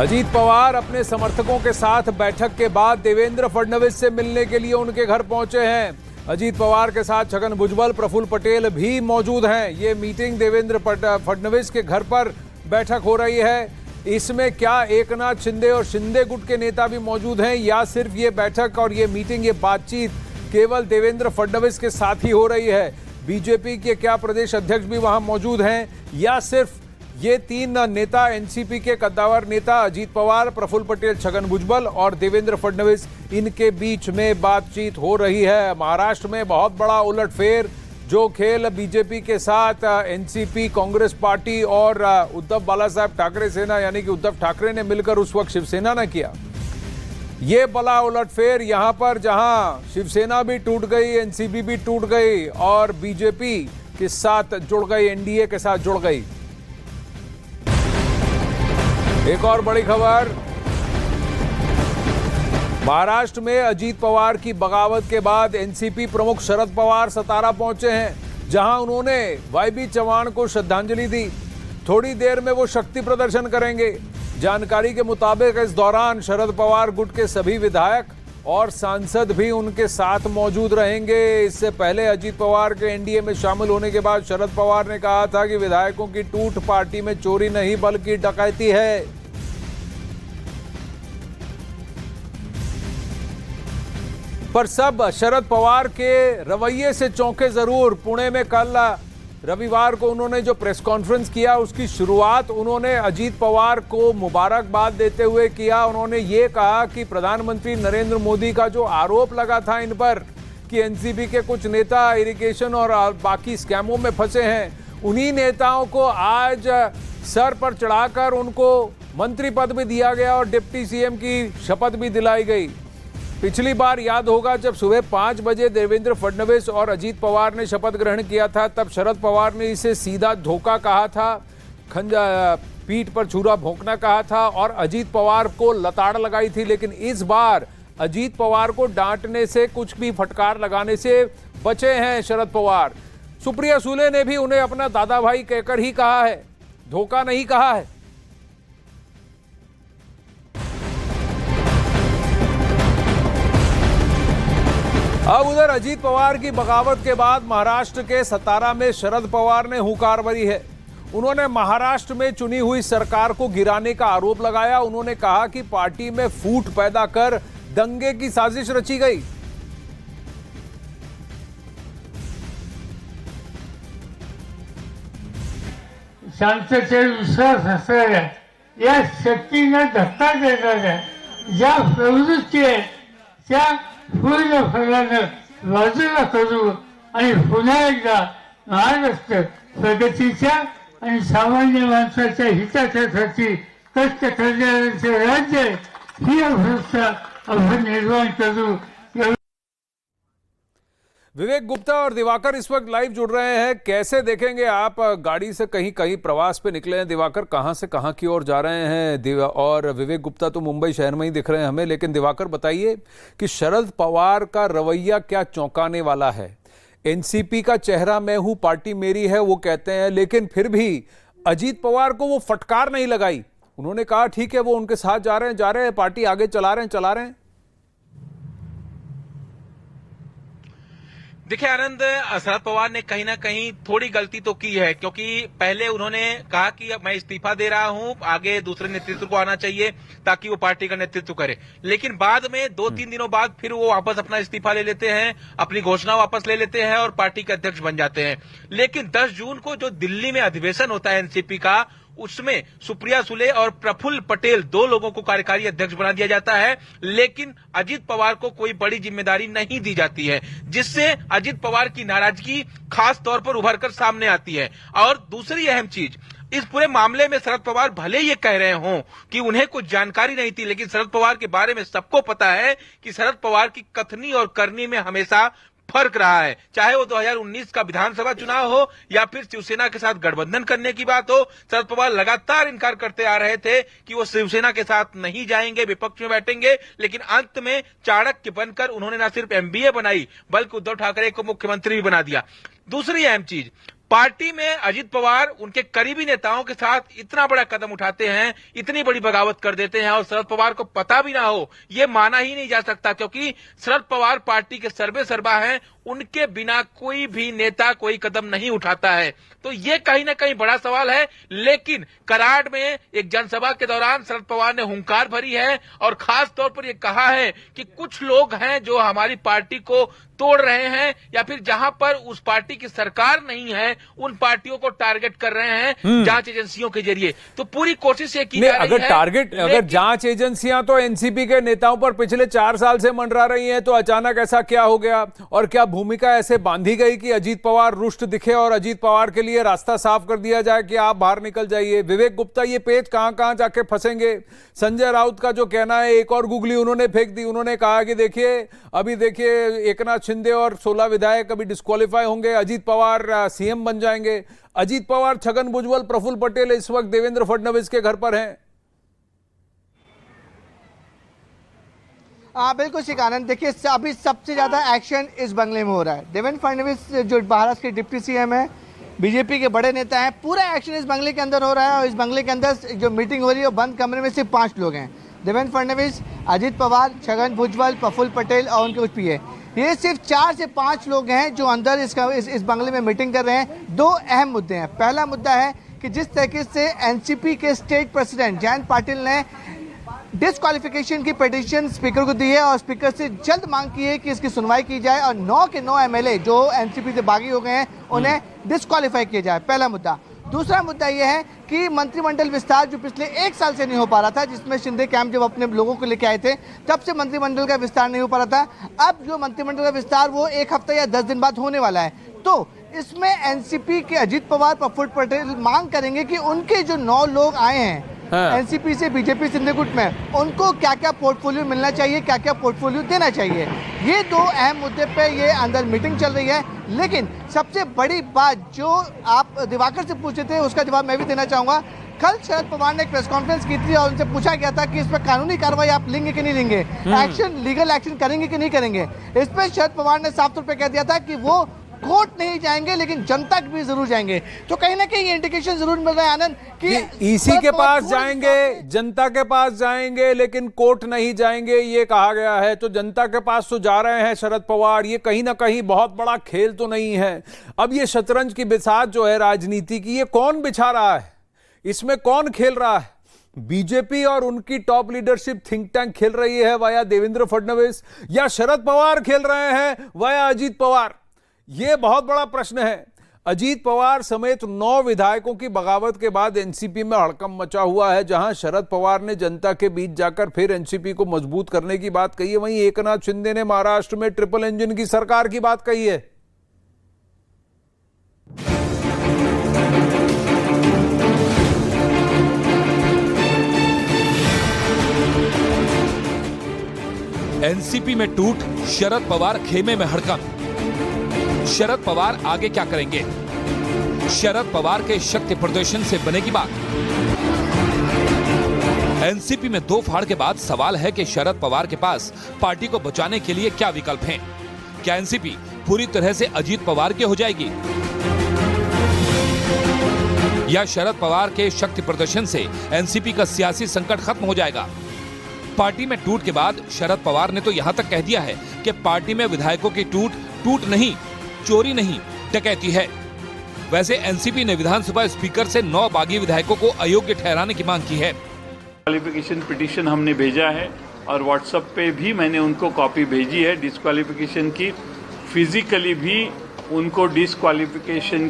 अजीत पवार अपने समर्थकों के साथ बैठक के बाद देवेंद्र फडणवीस से मिलने के लिए उनके घर पहुंचे हैं। अजीत पवार के साथ छगन भुजबल, प्रफुल्ल पटेल भी मौजूद हैं। ये मीटिंग देवेंद्र फडणवीस के घर पर बैठक हो रही है। इसमें क्या एकनाथ शिंदे और शिंदे गुट के नेता भी मौजूद हैं या सिर्फ ये बैठक और ये मीटिंग, ये बातचीत केवल देवेंद्र फडणवीस के साथ ही हो रही है? बीजेपी के क्या प्रदेश अध्यक्ष भी वहां मौजूद हैं या सिर्फ ये तीन नेता, एनसीपी के कद्दावर नेता अजीत पवार, प्रफुल्ल पटेल, छगन भुजबल और देवेंद्र फडणवीस, इनके बीच में बातचीत हो रही है? महाराष्ट्र में बहुत बड़ा उलटफेर, जो खेल बीजेपी के साथ एनसीपी, कांग्रेस पार्टी और उद्धव बालासाहेब ठाकरे सेना यानी कि उद्धव ठाकरे ने मिलकर उस वक्त शिवसेना ने किया, ये बड़ा उलटफेर यहां पर जहां शिवसेना भी टूट गई, एनसीपी भी टूट गई और बीजेपी के साथ जुड़ गई, एनडीए के साथ जुड़ गई। एक और बड़ी खबर, महाराष्ट्र में अजीत पवार की बगावत के बाद एनसीपी प्रमुख शरद पवार सतारा पहुंचे हैं, जहां उन्होंने वाईबी चव्हाण को श्रद्धांजलि दी। थोड़ी देर में वो शक्ति प्रदर्शन करेंगे। जानकारी के मुताबिक इस दौरान शरद पवार गुट के सभी विधायक और सांसद भी उनके साथ मौजूद रहेंगे। इससे पहले अजीत पवार के एनडीए में शामिल होने के बाद शरद पवार ने कहा था कि विधायकों की टूट पार्टी में चोरी नहीं बल्कि डकैती है। पर सब शरद पवार के रवैये से चौंके जरूर। पुणे में कल रविवार को उन्होंने जो प्रेस कॉन्फ्रेंस किया, उसकी शुरुआत उन्होंने अजीत पवार को मुबारकबाद देते हुए किया। उन्होंने ये कहा कि प्रधानमंत्री नरेंद्र मोदी का जो आरोप लगा था इन पर कि एनसीपी के कुछ नेता इरिगेशन और बाकी स्कैमों में फंसे हैं, उन्हीं नेताओं को आज सर पर चढ़ाकर उनको मंत्री पद भी दिया गया और डिप्टी सीएम की शपथ भी दिलाई गई। पिछली बार याद होगा जब सुबह 5 बजे देवेंद्र फडणवीस और अजीत पवार ने शपथ ग्रहण किया था, तब शरद पवार ने इसे सीधा धोखा कहा था, पीठ पर छुरा भोंकना कहा था और अजीत पवार को लताड़ लगाई थी। लेकिन इस बार अजीत पवार को डांटने से, कुछ भी फटकार लगाने से बचे हैं शरद पवार। सुप्रिया सुले ने भी उन्हें अपना दादा भाई कहकर ही कहा है, धोखा नहीं कहा है। अब उधर अजीत पवार की बगावत के बाद महाराष्ट्र के सतारा में शरद पवार ने हुंकार भरी है। उन्होंने महाराष्ट्र में चुनी हुई सरकार को गिराने का आरोप लगाया। उन्होंने कहा कि पार्टी में फूट पैदा कर दंगे की साजिश रची गई। शांततेवर विश्वास असलेल्या या शक्तीला धक्का देणाऱ्या ज्या प्रवृत्ती आहेत त्या पूर्ण फळानं बाजूला करू आणि पुन्हा एकदा महाराष्ट्र प्रगतीच्या आणि सामान्य माणसाच्या हितासाठी कष्ट करणाऱ्यांचे राज्य ही अवस्था आपण निर्माण करू। विवेक गुप्ता और दिवाकर इस वक्त लाइव जुड़ रहे हैं। कैसे देखेंगे आप? गाड़ी से कहीं कहीं प्रवास पे निकले हैं दिवाकर, कहां से कहां की ओर जा रहे हैं? और विवेक गुप्ता तो मुंबई शहर में ही दिख रहे हैं हमें, लेकिन दिवाकर बताइए कि शरद पवार का रवैया क्या चौंकाने वाला है? एनसीपी का चेहरा मैं हूं, पार्टी मेरी है, वो कहते हैं, लेकिन फिर भी अजीत पवार को वो फटकार नहीं लगाई। उन्होंने कहा ठीक है, वो उनके साथ जा रहे हैं, पार्टी आगे चला रहे हैं। देखिए आनंद, शरद पवार ने कहीं ना कहीं थोड़ी गलती तो की है, क्योंकि पहले उन्होंने कहा कि मैं इस्तीफा दे रहा हूं, आगे दूसरे नेतृत्व को आना चाहिए ताकि वो पार्टी का नेतृत्व करे। लेकिन बाद में 2-3 दिनों बाद फिर वो वापस अपना इस्तीफा ले लेते हैं, अपनी घोषणा वापस ले लेते हैं और पार्टी के अध्यक्ष बन जाते हैं। लेकिन 10 जून को जो दिल्ली में अधिवेशन होता है एनसीपी का, उसमें सुप्रिया सुले और प्रफुल्ल पटेल 2 लोगों को कार्यकारी अध्यक्ष बना दिया जाता है, लेकिन अजीत पवार को कोई बड़ी जिम्मेदारी नहीं दी जाती है, जिससे अजीत पवार की नाराजगी खास तौर पर उभर कर सामने आती है। और दूसरी अहम चीज, इस पूरे मामले में शरद पवार भले ये कह रहे हों कि उन्हें कुछ जानकारी नहीं थी, लेकिन शरद पवार के बारे में सबको पता है कि शरद पवार की कथनी और करनी में हमेशा फर्क रहा है। चाहे वो 2019 का विधानसभा चुनाव हो या फिर शिवसेना के साथ गठबंधन करने की बात हो, शरद पवार लगातार इनकार करते आ रहे थे कि वो शिवसेना के साथ नहीं जाएंगे, विपक्ष में बैठेंगे। लेकिन अंत में चाणक्य बनकर उन्होंने न सिर्फ एमबीए बनाई बल्कि उद्धव ठाकरे को मुख्यमंत्री भी बना दिया। दूसरी अहम चीज, पार्टी में अजीत पवार उनके करीबी नेताओं के साथ इतना बड़ा कदम उठाते हैं, इतनी बड़ी बगावत कर देते हैं और शरद पवार को पता भी ना हो, ये माना ही नहीं जा सकता, क्योंकि शरद पवार पार्टी के सर्वे सर्वा हैं, उनके बिना कोई भी नेता कोई कदम नहीं उठाता है। तो ये कहीं ना कहीं बड़ा सवाल है। लेकिन कराड़ में एक जनसभा के दौरान शरद पवार ने हुंकार भरी है और खास तौर पर यह कहा है कि कुछ लोग हैं जो हमारी पार्टी को तोड़ रहे हैं या फिर जहां पर उस पार्टी की सरकार नहीं है उन पार्टियों को टारगेट कर रहे हैं जांच एजेंसियों के जरिए। तो पूरी कोशिश ये की जा रही है। अगर जांच एजेंसियां तो एनसीपी के नेताओं पर पिछले 4 साल से मंडरा रही हैं, तो अचानक ऐसा क्या हो गया? और क्या भूमिका ऐसे बांधी गई कि अजीत पवार रुष्ट दिखे और अजीत पवार के लिए रास्ता साफ कर दिया जाए कि आप बाहर निकल जाइए? विवेक गुप्ता ये पेच कहां जाके फंसेंगे? संजय राउत का जो कहना है, एक और गुगली उन्होंने फेंक दी। उन्होंने कहा कि देखिए अभी एकनाथ शिंदे और 16 विधायक अभी डिस्क्वालीफाई होंगे, अजीत पवार सीएम बन जाएंगे। अजीत पवार, छगन भुजबल, प्रफुल्ल पटेल इस वक्त देवेंद्र फडणवीस के घर पर हैं। बिल्कुल शिकानंद, देखिए अभी सबसे ज्यादा एक्शन इस बंगले में हो रहा है। देवेंद्र फडणवीस जो महाराष्ट्र के डिप्टी सीएम है, बीजेपी के बड़े नेता हैं, पूरा एक्शन इस बंगले के अंदर हो रहा है। और इस बंगले के अंदर जो मीटिंग हो रही है वो बंद कमरे में सिर्फ 5 लोग हैं। देवेंद्र फडणवीस, अजीत पवार, छगन भुजबल, प्रफुल्ल पटेल और उनके कुछ पीए, ये सिर्फ 4 से 5 लोग हैं जो अंदर इस बंगले में मीटिंग कर रहे हैं। 2 अहम मुद्दे हैं। पहला मुद्दा है कि जिस तरीके से एनसीपी के स्टेट प्रेसिडेंट जयंत पाटिल ने डिस्क्वालिफिकेशन की पिटीशन स्पीकर को दी है और स्पीकर से जल्द मांग की है कि इसकी सुनवाई की जाए और 9 के 9 एमएलए जो एनसीपी से बागी हो गए हैं उन्हें डिस्क्वालीफाई किया जाए। पहला मुद्दा। दूसरा मुद्दा यह है कि मंत्रिमंडल विस्तार जो पिछले 1 साल से नहीं हो पा रहा था, जिसमें शिंदे कैंप जब अपने लोगों को लेके आए थे तब से मंत्रिमंडल का विस्तार नहीं हो पा रहा था। अब जो मंत्रिमंडल का विस्तार वो 1 हफ्ता या 10 दिन बाद होने वाला है। तो इसमें एनसीपी के अजीत पवार, प्रफुल्ल पटेल मांग करेंगे कि उनके जो 9 लोग आए हैं एनसीपी से बीजेपी सिंधे गुट में, उनको क्या क्या पोर्टफोलियो मिलना चाहिए, क्या क्या पोर्टफोलियो देना चाहिए। ये 2 अहम मुद्दे पे ये अंदर मीटिंग चल रही है। लेकिन सबसे बड़ी बात जो आप दिवाकर से पूछे थे उसका जवाब मैं भी देना चाहूंगा। कल शरद पवार ने एक प्रेस कॉन्फ्रेंस की थी और उनसे पूछा गया था कि इस पर कानूनी कार्रवाई आप लेंगे कि नहीं लेंगे, एक्शन, लीगल एक्शन करेंगे कि नहीं करेंगे। इस पर शरद पवार ने साफ तौर पर कह दिया था कि वो कोर्ट नहीं जाएंगे लेकिन जनता के भी जरूर जाएंगे। तो कहीं ना कहीं ये इंडिकेशन जरूर मिल रहा है आनंद कि ईसी के पास जाएंगे, जनता के पास जाएंगे लेकिन कोर्ट नहीं जाएंगे, ये कहा गया है। तो जनता के पास तो जा रहे हैं शरद पवार, ये कहीं ना कहीं बहुत बड़ा खेल तो नहीं है? अब ये शतरंज की बिसात जो है राजनीति की, ये कौन बिछा रहा है? इसमें कौन खेल रहा है? बीजेपी और उनकी टॉप लीडरशिप थिंक टैंक खेल रही है वाया देवेंद्र फडणवीस, या शरद पवार खेल रहे हैं वाया अजीत पवार? यह बहुत बड़ा प्रश्न है। अजीत पवार समेत 9 विधायकों की बगावत के बाद एनसीपी में हड़कंप मचा हुआ है। जहां शरद पवार ने जनता के बीच जाकर फिर एनसीपी को मजबूत करने की बात कही है, वहीं एकनाथ शिंदे ने महाराष्ट्र में ट्रिपल इंजन की सरकार की बात कही है। एनसीपी में टूट, शरद पवार खेमे में हड़कंप। शरद पवार आगे क्या करेंगे? शरद पवार के शक्ति प्रदर्शन से बनेगी बात। एनसीपी में 2 फाड़ के बाद सवाल है कि शरद पवार के पास पार्टी को बचाने के लिए क्या विकल्प हैं? क्या एनसीपी पूरी तरह से अजीत पवार की हो जाएगी, या शरद पवार के शक्ति प्रदर्शन से एनसीपी का सियासी संकट खत्म हो जाएगा? पार्टी में टूट के बाद शरद पवार ने तो यहां तक कह दिया है कि पार्टी में विधायकों की टूट नहीं, चोरी नहीं, डकैती है। वैसे एनसीपी ने विधानसभा स्पीकर से 9 बागी विधायकों को अयोग्य ठहराने की मांग की है। डिस्क्वालिफिकेशन पिटीशन हमने भेजा है और व्हाट्सएप पे भी मैंने उनको कॉपी भेजी है डिस्क्वालिफिकेशन की। फिजिकली भी उनको डिस्क्वालिफिकेशन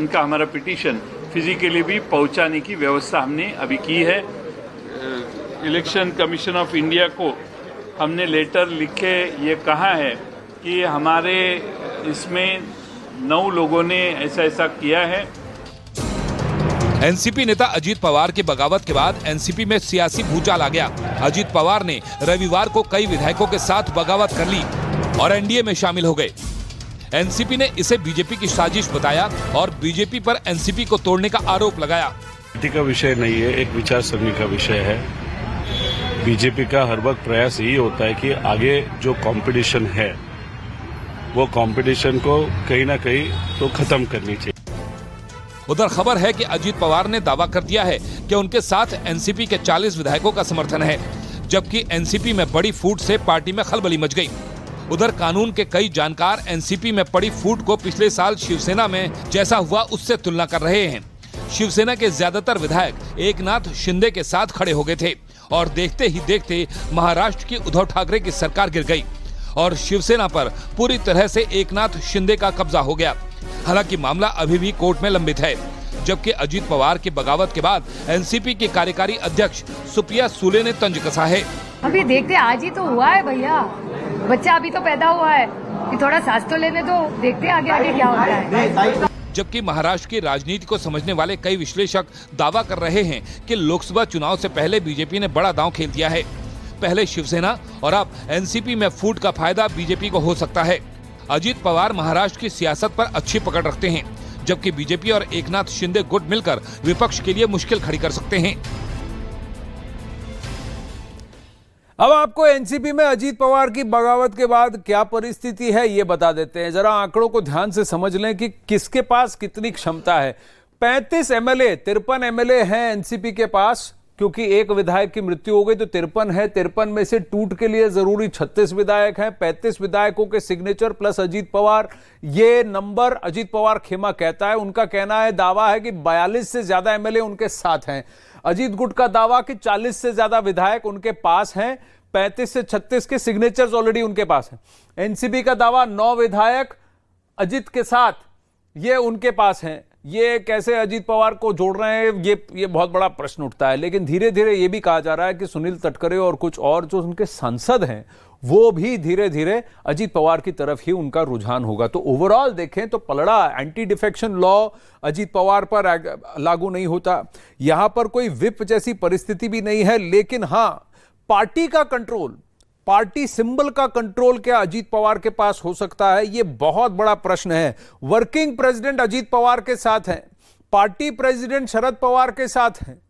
का हमारा पिटीशन फिजिकली भी पहुंचाने की व्यवस्था हमने अभी की है। इलेक्शन कमीशन ऑफ इंडिया को हमने लेटर लिख के ये कहा है कि हमारे इसमें 9 लोगों ने ऐसा किया है। एनसीपी नेता अजीत पवार की बगावत के बाद एनसीपी में सियासी भूचाल आ गया। अजीत पवार ने रविवार को कई विधायकों के साथ बगावत कर ली और एनडीए में शामिल हो गए। एनसीपी ने इसे बीजेपी की साजिश बताया और बीजेपी पर एनसीपी को तोड़ने का आरोप लगाया। पार्टी का विषय नहीं है, एक विचारसरणी का विषय है। बीजेपी का हर वक्त प्रयास यही होता है कि आगे जो कंपटीशन है वो कंपटीशन को कहीं ना कहीं तो खत्म करनी चाहिए। उधर खबर है कि अजीत पवार ने दावा कर दिया है कि उनके साथ एनसीपी के 40 विधायकों का समर्थन है, जबकि एनसीपी में बड़ी फूट से पार्टी में खलबली मच गई। उधर कानून के कई जानकार एनसीपी में पड़ी फूट को पिछले साल शिवसेना में जैसा हुआ उससे तुलना कर रहे हैं। शिवसेना के ज्यादातर विधायक एकनाथ शिंदे के साथ खड़े हो गए थे और देखते ही देखते महाराष्ट्र की उद्धव ठाकरे की सरकार गिर गई और शिवसेना पर पूरी तरह से एकनाथ शिंदे का कब्जा हो गया। हालांकि मामला अभी भी कोर्ट में लंबित है, जबकि अजीत पवार की बगावत के बाद एनसीपी की कार्यकारी अध्यक्ष सुप्रिया सुले ने तंज कसा है। अभी देखते, आज ही तो हुआ है भैया, बच्चा अभी तो पैदा हुआ है, कि थोड़ा सांस तो लेने दो, देखते आगे आगे क्या होता है। जबकि महाराष्ट्र की राजनीति को समझने वाले कई विश्लेषक दावा कर रहे हैं कि लोकसभा चुनाव से पहले बीजेपी ने बड़ा दांव खेल दिया है। पहले शिवसेना और अब एनसीपी में फूट का फायदा बीजेपी को हो सकता है। अजीत पवार महाराष्ट्र की सियासत पर अच्छी पकड़ रखते हैं, जबकि बीजेपी और एकनाथ शिंदे गुट मिलकर विपक्ष के लिए मुश्किल खड़ी कर सकते हैं। अब आपको एनसीपी में अजीत पवार की बगावत के बाद क्या परिस्थिति है ये बता देते हैं। जरा आंकड़ों को ध्यान से समझ लें कि किसके पास कितनी क्षमता है। 35 एमएलए 53 एमएलए हैं एनसीपी के पास, क्योंकि एक विधायक की मृत्यु हो गई तो 53 है। 53 में से टूट के लिए जरूरी 36 विधायक हैं। 35 विधायकों के सिग्नेचर प्लस अजीत पवार, ये नंबर अजीत पवार खेमा कहता है। उनका कहना है, दावा है कि 42 से ज्यादा एमएलए उनके साथ हैं। अजीत गुट का दावा कि 40 से ज्यादा विधायक उनके पास हैं। 35 से 36 के सिग्नेचर्स ऑलरेडी उनके पास हैं। एनसीपी का दावा 9 विधायक अजीत के साथ ये उनके पास हैं। ये कैसे अजीत पवार को जोड़ रहे हैं, ये बहुत बड़ा प्रश्न उठता है। लेकिन धीरे धीरे ये भी कहा जा रहा है कि सुनील तटकरे और कुछ और जो उनके सांसद हैं वो भी धीरे धीरे अजीत पवार की तरफ ही उनका रुझान होगा। तो ओवरऑल देखें तो पलड़ा anti defection law Ajit Pawar पर लागू नहीं होता। यहां पर कोई विप जैसी परिस्थिति भी नहीं है। लेकिन हां, पार्टी का कंट्रोल, पार्टी सिंबल का कंट्रोल क्या अजीत पवार के पास हो सकता है, यह बहुत बड़ा प्रश्न है। वर्किंग प्रेसिडेंट अजीत पवार के साथ हैं, पार्टी प्रेसिडेंट शरद पवार के साथ हैं।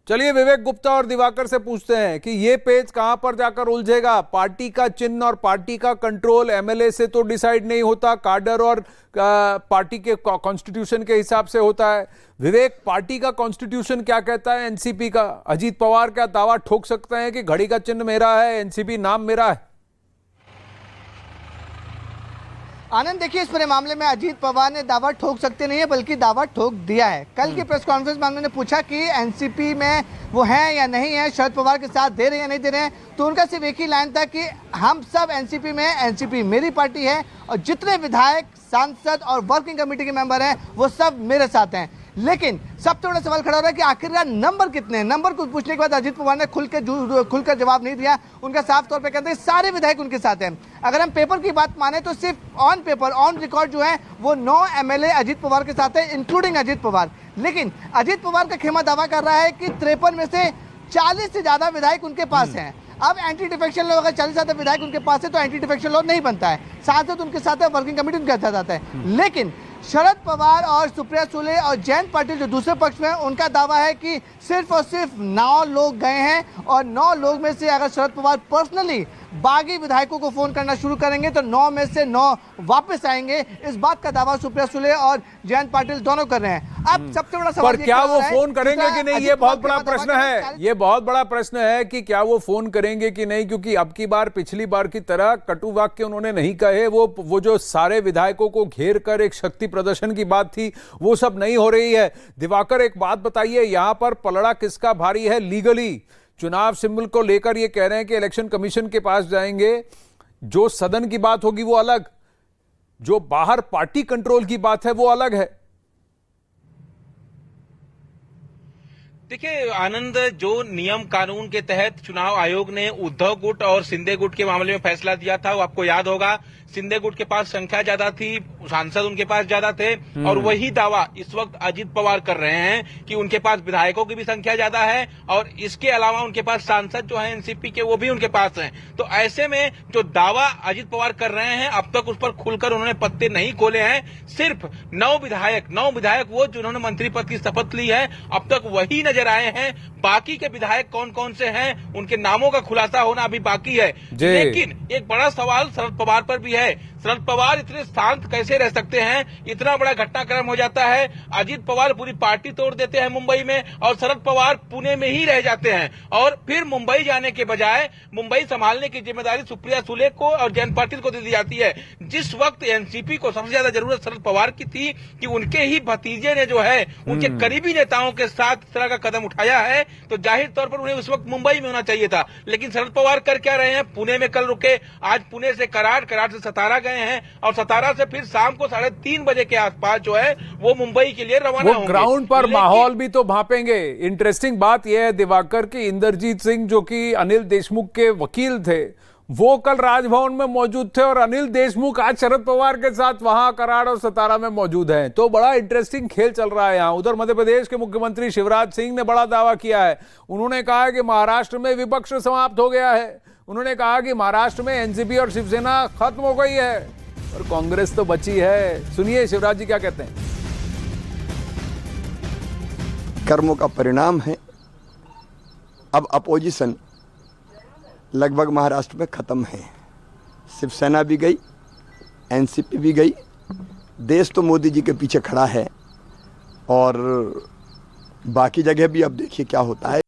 चलिए विवेक गुप्ता और दिवाकर से पूछते हैं कि यह पेच कहां पर जाकर उलझेगा। पार्टी का चिन्ह और पार्टी का कंट्रोल एमएलए से तो डिसाइड नहीं होता, काडर और पार्टी के कॉन्स्टिट्यूशन के हिसाब से होता है। विवेक, पार्टी का कॉन्स्टिट्यूशन क्या कहता है एनसीपी का? अजीत पवार क्या दावा ठोक सकते हैं कि घड़ी का चिन्ह मेरा है, एनसीपी नाम मेरा है? आनंद, देखिए, इस पूरे मामले में अजीत पवार ने दावा ठोक सकते नहीं है, बल्कि दावा ठोक दिया है। कल की प्रेस कॉन्फ्रेंस में उन्होंने पूछा कि एनसीपी में वो हैं या नहीं है, शरद पवार के साथ दे रहे हैं या नहीं दे रहे हैं, तो उनका सिर्फ एक ही लाइन था कि हम सब एनसीपी में हैं, एनसीपी मेरी पार्टी है और जितने विधायक, सांसद और वर्किंग कमेटी के मेंबर हैं वो सब मेरे साथ हैं। लेकिन सबसे बड़ा सवाल खड़ा हो रहा है कि आखिरकार नंबर कितने हैं। नंबर को पूछने के बाद अजीत पवार ने खुलकर जवाब नहीं दिया। उनका साफ तौर पे कहते हैं सारे विधायक उनके साथ हैं। अगर हम पेपर की बात माने तो सिर्फ ऑन पेपर, ऑन रिकॉर्ड जो है वो 9 एमएलए अजीत पवार के साथ है, इंक्लूडिंग अजीत पवार। लेकिन अजीत पवार का खेमा दावा कर रहा है कि 53 में से 40 से ज्यादा विधायक उनके पास हैं। अब एंटी डिफेक्शन लॉ, अगर 40 ज्यादा विधायक उनके पास है तो एंटी डिफेक्शन लॉ नहीं बनता है। सांसद उनके साथ है, वर्किंग कमेटी उनके साथ आता है। लेकिन शरद पवार और सुप्रिया सुले और जयंत पाटिल जो दूसरे पक्ष में हैं, उनका दावा है कि सिर्फ और सिर्फ 9 लोग गए हैं और 9 लोग में से अगर शरद पवार पर्सनली बागी विधायकों को फोन करना शुरू करेंगे तो 9 में से 9 वापस आएंगे। इस बात का दावा सुप्रिया सुले और जयंत पाटिल दोनों कर रहे हैं। अब सबसे बड़ा सवाल, पर क्या वो फोन करेंगे कि नहीं, ये बहुत बड़ा प्रश्न है। ये बहुत बड़ा प्रश्न है कि क्या वो फोन करेंगे कि नहीं, क्योंकि अब की बार पिछली बार की तरह कटु वाक्य उन्होंने नहीं कहे। वो जो सारे विधायकों को घेर कर एक शक्ति प्रदर्शन की बात थी, वो सब नहीं हो रही है। दिवाकर, एक बात बताइए, यहां पर पलड़ा किसका भारी है लीगली? चुनाव सिंबल को लेकर ये कह रहे हैं कि इलेक्शन कमीशन के पास जाएंगे। जो सदन की बात होगी वो अलग, जो बाहर पार्टी कंट्रोल की बात है वो अलग है। देखिए आनंद, जो नियम कानून के तहत चुनाव आयोग ने उद्धव गुट और शिंदे गुट के मामले में फैसला दिया था, वो आपको याद होगा। शिंदे गुट के पास संख्या ज्यादा थी, सांसद उनके पास ज्यादा थे, और वही दावा इस वक्त अजीत पवार कर रहे हैं कि उनके पास विधायकों की भी संख्या ज्यादा है और इसके अलावा उनके पास सांसद जो है एनसीपी के वो भी उनके पास हैं। तो ऐसे में जो दावा अजीत पवार कर रहे हैं, अब तक उस पर खुलकर उन्होंने पत्ते नहीं खोले हैं। सिर्फ 9 विधायक वो जिन्होंने मंत्री पद की शपथ ली है, अब तक वही नजर आए हैं। बाकी के विधायक कौन कौन से हैं, उनके नामों का खुलासा होना अभी बाकी है। लेकिन एक बड़ा सवाल शरद पवार पर भी है। शरद पवार इतने शांत कैसे रह सकते हैं? इतना बड़ा घटनाक्रम हो जाता है, अजीत पवार पूरी पार्टी तोड़ देते हैं मुंबई में और शरद पवार पुणे में ही रह जाते हैं और फिर मुंबई जाने के बजाय मुंबई संभालने की जिम्मेदारी सुप्रिया सुले को और जयंत पाटिल को दे दी जाती है। जिस वक्त एनसीपी को सबसे ज्यादा जरूरत शरद पवार की थी कि उनके ही भतीजे ने जो है उनके करीबी नेताओं के साथ इस तरह का कदम उठाया है, तो जाहिर तौर पर उन्हें उस वक्त मुंबई में होना चाहिए था। लेकिन शरद पवार कर क्या रहे हैं? पुणे में कल रुके, आज पुणे से कराड़ से सतारा गए हैं और सतारा से फिर शाम को 3:30 बजे के आसपास जो है वो मुंबई के लिए रवाना होंगे। ग्राउंड पर माहौल भी तो भापेंगे। इंटरेस्टिंग बात यह है दिवाकर की इंदरजीत सिंह जो कि अनिल देशमुख के वकील थे, वो कल राजभवन में मौजूद थे और अनिल देशमुख आज शरद पवार के साथ वहां कराड़ और सतारा में मौजूद हैं। तो बड़ा इंटरेस्टिंग खेल चल रहा है यहां। उधर मध्य प्रदेश के मुख्यमंत्री शिवराज सिंह ने बड़ा दावा किया है। उन्होंने कहा कि महाराष्ट्र में विपक्ष समाप्त हो गया है। उन्होंने कहा कि महाराष्ट्र में एनसीपी और शिवसेना खत्म हो गई है और कांग्रेस तो बची है। सुनिए शिवराज जी क्या कहते हैं। कर्मों का परिणाम है। अब अपोजिशन लगभग महाराष्ट्र में खत्म है। शिवसेना भी गई, एनसीपी भी गई, देश तो मोदी जी के पीछे खड़ा है और बाकी जगह भी अब देखिए क्या होता है।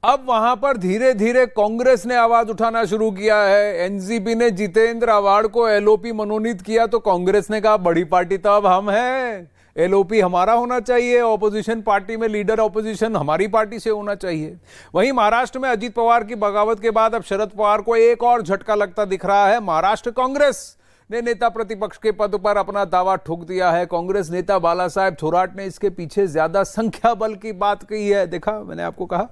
अब वहां पर धीरे धीरे कांग्रेस ने आवाज उठाना शुरू किया है। एनसीपी ने जितेंद्र आव्हाड को एलओपी मनोनीत किया तो कांग्रेस ने कहा बड़ी पार्टी तो अब हम हैं, एलओपी हमारा होना चाहिए, ऑपोजिशन पार्टी में लीडर ऑपोजिशन हमारी पार्टी से होना चाहिए। वहीं महाराष्ट्र में अजीत पवार की बगावत के बाद अब शरद पवार को एक और झटका लगता दिख रहा है। महाराष्ट्र कांग्रेस ने नेता प्रतिपक्ष के पद पर अपना दावा ठोक दिया है। कांग्रेस नेता बाला साहेब थोराट ने इसके पीछे ज्यादा संख्या बल की बात कही है। देखा, मैंने आपको कहा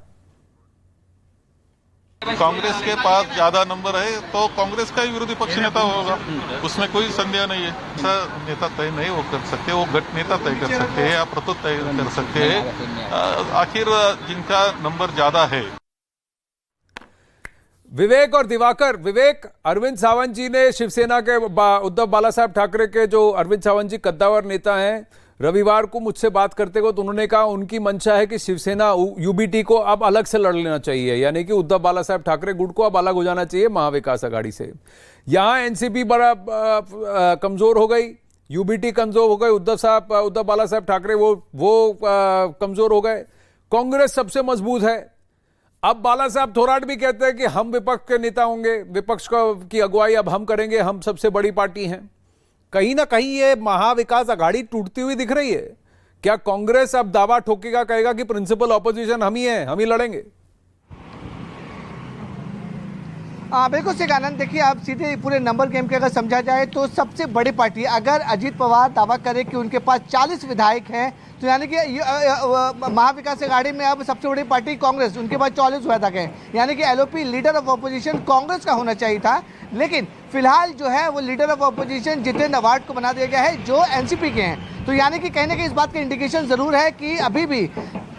कांग्रेस के पास ज्यादा नंबर है तो कांग्रेस का ही विरोधी पक्ष नेता होगा, उसमें कोई संदेह नहीं है। ऐसा नेता तय नहीं वो कर सकते, वो गठ नेता तय कर सकते हैं या प्रतुत तय कर सकते हैं। आखिर जिनका नंबर ज्यादा है। विवेक और दिवाकर, विवेक, अरविंद सावंत जी ने शिवसेना के उद्धव बाला साहब ठाकरे के जो अरविंद सावंत जी कद्दावर नेता हैं, रविवार को मुझसे बात करते हुए तो उन्होंने कहा उनकी मंशा है कि शिवसेना यूबीटी को अब अलग से लड़ लेना चाहिए, यानी कि उद्धव बाला साहब ठाकरे गुट को अब अलग हो जाना चाहिए महाविकास आघाड़ी से। यहां एनसीपी बड़ा कमजोर हो गई, यूबीटी कमजोर हो गई, उद्धव बाला साहब ठाकरे वो कमजोर हो गए, कांग्रेस सबसे मजबूत है। अब बाला साहब थोराट भी कहते हैं कि हम विपक्ष के नेता होंगे, विपक्ष की अगुवाई अब हम करेंगे, हम सबसे बड़ी पार्टी हैं। कहीं ना कहीं ये महाविकास आघाड़ी टूटती हुई दिख रही है। क्या कांग्रेस अब दावा ठोकेगा, कहेगा कि प्रिंसिपल ऑपोजिशन हम ही हैं, हम ही लड़ेंगे? बिल्कुल से आनंद, देखिए आप सीधे पूरे नंबर गेम के अगर समझा जाए तो सबसे बड़ी पार्टी, अगर अजीत पवार दावा करे कि उनके पास 40 विधायक हैं तो यानी कि महाविकास आघाड़ी में अब सबसे बड़ी पार्टी कांग्रेस, उनके पास 40 विधायक हैं, यानी कि LOP leader of opposition Congress का होना चाहिए था। लेकिन फिलहाल जो है वो leader of opposition Jitendra Awhad को बना दिया गया है जो एनसीपी के हैं। तो यानी कि कहीं ना कहीं इस बात का इंडिकेशन जरूर है कि अभी भी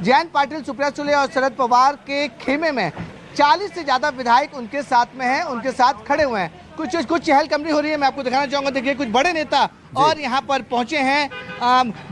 जयंत पाटिल, सुप्रिया सुले और शरद पवार के खेमे में 40 से ज्यादा विधायक उनके साथ में हैं, उनके साथ खड़े हुए हैं। कुछ चहलकदमी हो रही है, मैं आपको दिखाना चाहूंगा। देखिए कुछ बड़े नेता और यहाँ पर पहुंचे हैं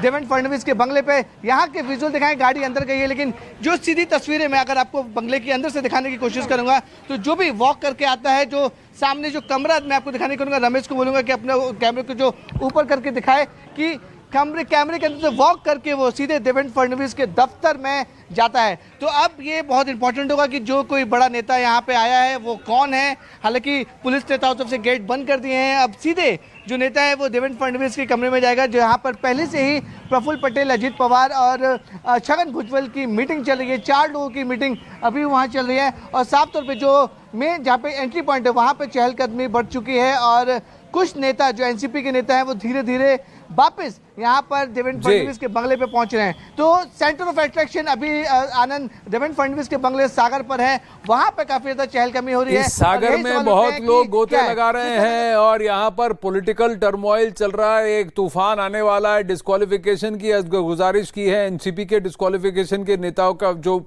देवेंद्र फडणवीस के बंगले पे। यहाँ के विजुअल दिखाएं, गाड़ी अंदर गई है, लेकिन जो सीधी तस्वीरें मैं अगर आपको बंगले के अंदर से दिखाने की कोशिश करूंगा तो जो भी वॉक करके आता है, जो सामने जो कमरा मैं आपको दिखाने करूंगा, रमेश को बोलूंगा कि अपने कैमरे को जो ऊपर करके दिखाए कि कैमरे के अंदर से वॉक करके वो सीधे देवेंद्र फडणवीस के दफ्तर में जाता है। तो अब ये बहुत इंपॉर्टेंट होगा कि जो कोई बड़ा नेता यहाँ पे आया है वो कौन है। हालांकि पुलिस नेताओं तरफ से गेट बंद कर दिए हैं। अब सीधे जो नेता है वो देवेंद्र फडणवीस के कमरे में जाएगा, जो यहाँ पर पहले से ही प्रफुल्ल पटेल, अजीत पवार और छगन भुजबल की मीटिंग चल रही है। 4 लोगों की मीटिंग अभी वहाँ चल रही है और साफ तौर पर जो मेन जहाँ पे एंट्री पॉइंट है वहाँ पे चहलकदमी बढ़ चुकी है और कुछ नेता जो एनसीपी के नेता हैं वो धीरे धीरे वापस यहाँ पर देवेंद्र फडणवीस के बंगले पे पहुंच रहे हैं। तो सेंटर ऑफ अट्रैक्शन अभी आनंद देवेंद्र फडणवीस के बंगले सागर पर है, वहां पे काफी ज्यादा चहलकमी हो रही है। सागर में बहुत लोग गोते लगा रहे हैं और यहाँ पर पॉलिटिकल टर्मोइल चल रहा है। एक तूफान आने वाला है। डिस्क्वालिफिकेशन की गुजारिश की है एनसीपी के डिस्क्वालिफिकेशन के नेताओं का, जो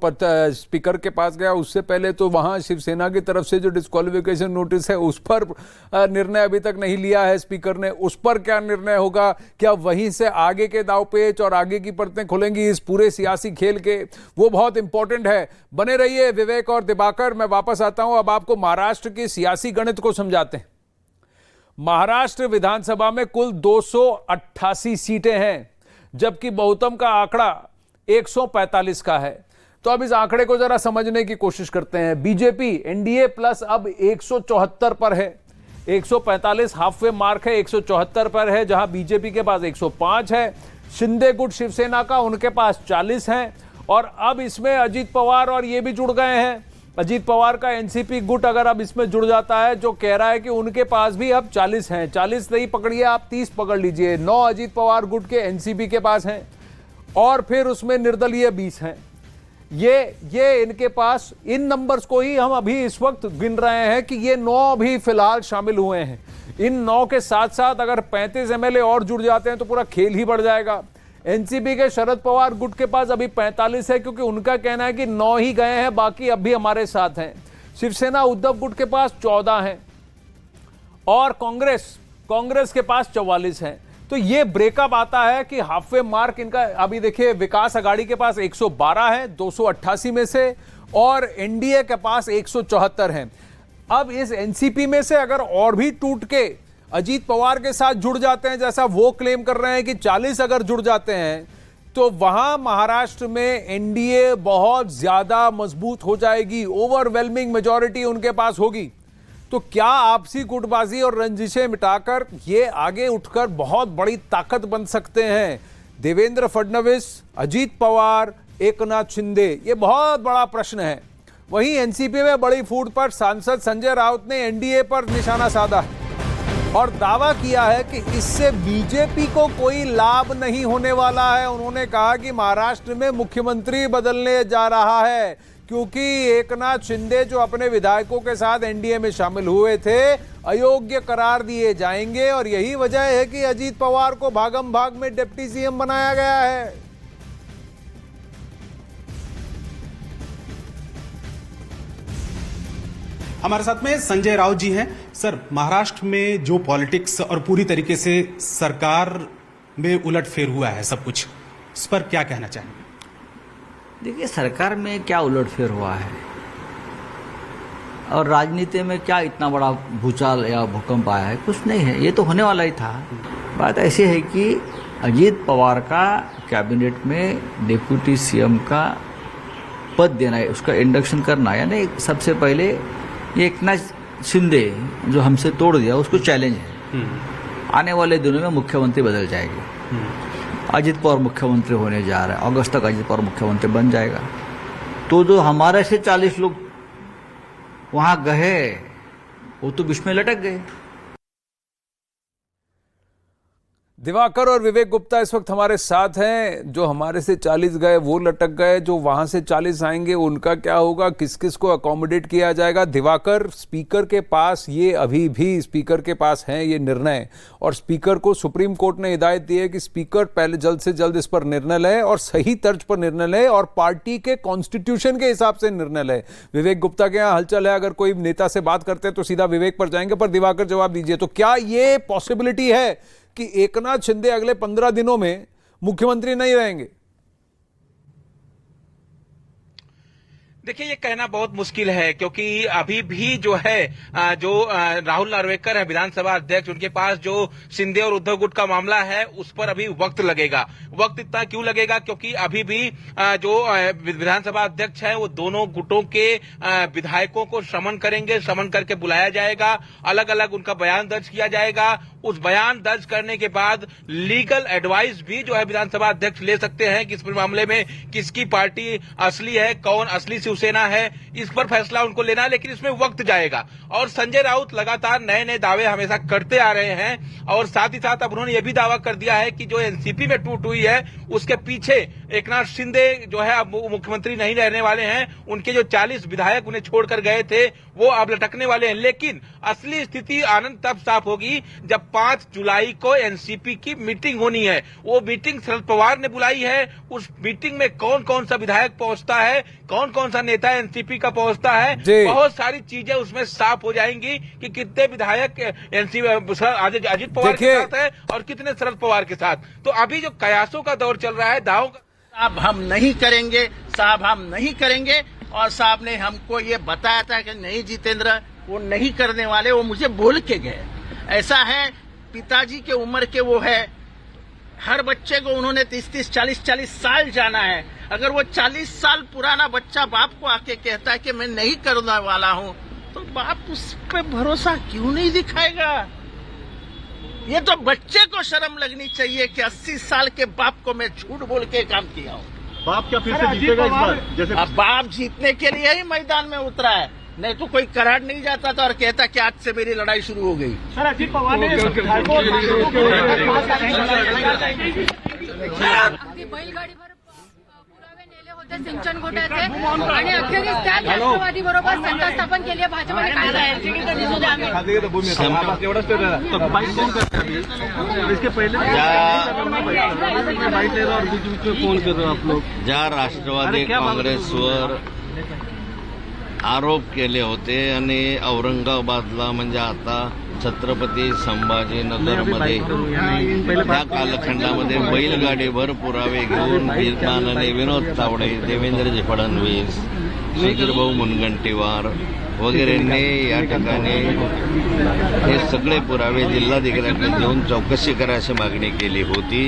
स्पीकर के पास गया उससे पहले तो वहां शिवसेना की तरफ से जो डिस्क्वालिफिकेशन नोटिस है उस पर निर्णय अभी तक नहीं लिया है स्पीकर ने। उस पर क्या निर्णय होगा, क्या वहीं से आगे के दांवपेच और आगे की परतें खुलेंगी इस पूरे सियासी खेल के, वो बहुत इंपॉर्टेंट है। बने रहिए विवेक और दिवाकर, मैं वापस आता हूं। अब आपको महाराष्ट्र के सियासी गणित को समझाते हैं। महाराष्ट्र विधानसभा में कुल 288 सीटें हैं, जबकि बहुमत का आंकड़ा 145 का है। तो अब इस आंकड़े को जरा समझने की कोशिश करते हैं। बीजेपी एनडीए प्लस अब 174 पर है, 145 हाफ वे मार्क है, 174 पर है, जहां बीजेपी के पास 105 है। शिंदे गुट शिवसेना का, उनके पास 40 हैं। और अब इसमें अजीत पवार और ये भी जुड़ गए हैं। अजीत पवार का एनसीपी गुट अगर अब इसमें जुड़ जाता है, जो कह रहा है कि उनके पास भी अब 40 हैं। 40 नहीं पकड़िए आप, 30 पकड़ लीजिए। 9 अजीत पवार गुट के एनसीपी के पास हैं और फिर उसमें निर्दलीय 20 हैं। ये इनके पास, इन नंबर्स को ही हम अभी इस वक्त गिन रहे हैं कि ये 9 भी फिलहाल शामिल हुए हैं। इन 9 के साथ साथ अगर 35 एमएलए और जुड़ जाते हैं तो पूरा खेल ही बढ़ जाएगा। एनसीपी के शरद पवार गुट के पास अभी 45 है, क्योंकि उनका कहना है कि 9 ही गए हैं, बाकी अब भी हमारे साथ हैं। शिवसेना उद्धव गुट के पास 14 हैं और कांग्रेस के पास 44 हैं। तो ये ब्रेकअप आता है कि हाफ वे मार्क इनका अभी देखिए, विकास अघाड़ी के पास 112 है 288 में से, और एनडीए के पास 174 हैं। अब इस एनसीपी में से अगर और भी टूट के अजीत पवार के साथ जुड़ जाते हैं, जैसा वो क्लेम कर रहे हैं कि 40 अगर जुड़ जाते हैं, तो वहां महाराष्ट्र में एनडीए बहुत ज्यादा मजबूत हो जाएगी, ओवरवेलमिंग मेजॉरिटी उनके पास होगी। तो क्या आपसी गुटबाजी और रंजिशें मिटाकर ये आगे उठकर बहुत बड़ी ताकत बन सकते हैं? देवेंद्र फडणवीस, अजीत पवार, एकनाथ शिंदे, ये बहुत बड़ा प्रश्न है। वहीं एनसीपी में बड़ी फूट पर सांसद संजय राउत ने एनडीए पर निशाना साधा है और दावा किया है कि इससे बीजेपी को कोई लाभ नहीं होने वाला है। उन्होंने कहा कि महाराष्ट्र में मुख्यमंत्री बदलने जा रहा है, क्योंकि एकनाथ शिंदे जो अपने विधायकों के साथ एनडीए में शामिल हुए थे, अयोग्य करार दिए जाएंगे। और यही वजह है कि अजीत पवार को भागम भाग में डिप्टी सीएम बनाया गया है। हमारे साथ में संजय राउत जी हैं। सर, महाराष्ट्र में जो पॉलिटिक्स और पूरी तरीके से सरकार में उलटफेर हुआ है सब कुछ, इस पर क्या कहना चाहेंगे? देखिए, सरकार में क्या उलटफेर हुआ है और राजनीति में क्या इतना बड़ा भूचाल या भूकंप आया है, कुछ नहीं है। ये तो होने वाला ही था। बात ऐसी है कि अजीत पवार का कैबिनेट में डिप्टी सीएम का पद देना है, उसका इंडक्शन करना, यानी सबसे पहले ये एकनाथ शिंदे जो हमसे तोड़ दिया उसको चैलेंज है। आने वाले दिनों में मुख्यमंत्री बदल जाएगी। अजीत पवार मुख्यमंत्री होने जा रहा है, अगस्त तक अजीत पवार मुख्यमंत्री बन जाएगा। तो जो हमारे से 40 लोग वहां गए वो तो बीच में लटक गए। दिवाकर और विवेक गुप्ता इस वक्त हमारे साथ हैं। जो हमारे से 40 गए वो लटक गए, जो वहां से 40 आएंगे उनका क्या होगा, किस किस को अकोमोडेट किया जाएगा? दिवाकर, स्पीकर के पास ये अभी भी स्पीकर के पास है ये निर्णय, और स्पीकर को सुप्रीम कोर्ट ने हिदायत दी है कि स्पीकर पहले जल्द से जल्द इस पर निर्णय ले और सही तर्ज पर निर्णय ले और पार्टी के कॉन्स्टिट्यूशन के हिसाब से निर्णय ले। विवेक गुप्ता के यहाँ हलचल है, अगर कोई नेता से बात करते हैं तो सीधा विवेक पर जाएंगे, पर दिवाकर जवाब दीजिए। तो क्या ये पॉसिबिलिटी है कि एकनाथ शिंदे अगले 15 दिनों में मुख्यमंत्री नहीं रहेंगे? देखिए, ये कहना बहुत मुश्किल है, क्योंकि अभी भी जो है जो राहुल नार्वेकर है विधानसभा अध्यक्ष, उनके पास जो शिंदे और उद्धव गुट का मामला है उस पर अभी वक्त लगेगा। वक्त इतना क्यों लगेगा? क्योंकि अभी भी जो विधानसभा अध्यक्ष है वो दोनों गुटों के विधायकों को समन करेंगे, समन करके बुलाया जाएगा, अलग अलग उनका बयान दर्ज किया जाएगा। उस बयान दर्ज करने के बाद लीगल एडवाइस भी जो है विधानसभा अध्यक्ष ले सकते हैं कि इस मामले में किसकी पार्टी असली है, कौन असली शिवसेना है, इस पर फैसला उनको लेना है, लेकिन इसमें वक्त जाएगा। और संजय राउत लगातार नए नए दावे हमेशा करते आ रहे हैं और साथ ही साथ अब उन्होंने यह भी दावा कर दिया है कि जो एनसीपी में टूट हुई है उसके पीछे एकनाथ शिंदे जो है अब मुख्यमंत्री नहीं रहने वाले हैं। उनके जो 40 विधायक उन्हें छोड़कर गए थे वो अब लटकने वाले हैं। लेकिन असली स्थिति आनंद तब साफ होगी जब 5 जुलाई को एनसीपी की मीटिंग होनी है। वो मीटिंग शरद पवार ने बुलाई है। उस मीटिंग में कौन कौन सा विधायक पहुंचता है, कौन कौन सा नेता एनसीपी का पहुंचता है, बहुत सारी चीजें उसमें साफ हो जाएंगी कि कितने विधायक अजीत पवार के साथ है और कितने शरद पवार के साथ। तो अभी जो कयासों का दौर चल रहा है, दावों का, साहब हम नहीं करेंगे, साहब हम नहीं करेंगे, और साहब ने हमको ये बताया था कि नहीं जितेंद्र वो नहीं करने वाले, वो मुझे बोल के गए। ऐसा है, पिताजी के उम्र के वो है, हर बच्चे को उन्होंने 30-30, 40-40 साल जाना है। अगर वो 40 साल पुराना बच्चा बाप को आके कहता है कि मैं नहीं करने वाला हूं, तो बाप उस पे भरोसा क्यों नहीं दिखाएगा? ये तो बच्चे को शर्म लगनी चाहिए कि 80 साल के बाप को मैं झूठ बोल के काम किया हूं। बाप क्या फिर से जीतेगा इस बार? जैसे अब बाप जीतने के लिए ही मैदान में उतरा है, नहीं तो कोई करार नहीं जाता था और कहता कि आज से मेरी लड़ाई शुरू हो गई। सर, अजित पवार ने बैलगाडीवर पुरावे नेले होते सिंचन घोटाळ्याचे आणि अखेरीस त्या राष्ट्रवादी बरोबर सत्ता स्थापन केली आहे भाजपने। इसके पहले फोन कर रहे हो आप लोग? ज्या राष्ट्रवादी काँग्रेसवर आरोप केले होते आणि औरंगाबादला म्हणजे आता छत्रपती संभाजीनगरमध्ये त्या कालखंडामध्ये बैलगाडीभर पुरावे घेऊन माननीय विनोद तावडे, देवेंद्रजी फडणवीस, श्रीधरभाऊ मुनगंटीवार वगैरेंनी या ठिकाणी हे सगळे पुरावे जिल्हाधिकाऱ्यांकडे देऊन चौकशी करायची मागणी केली होती।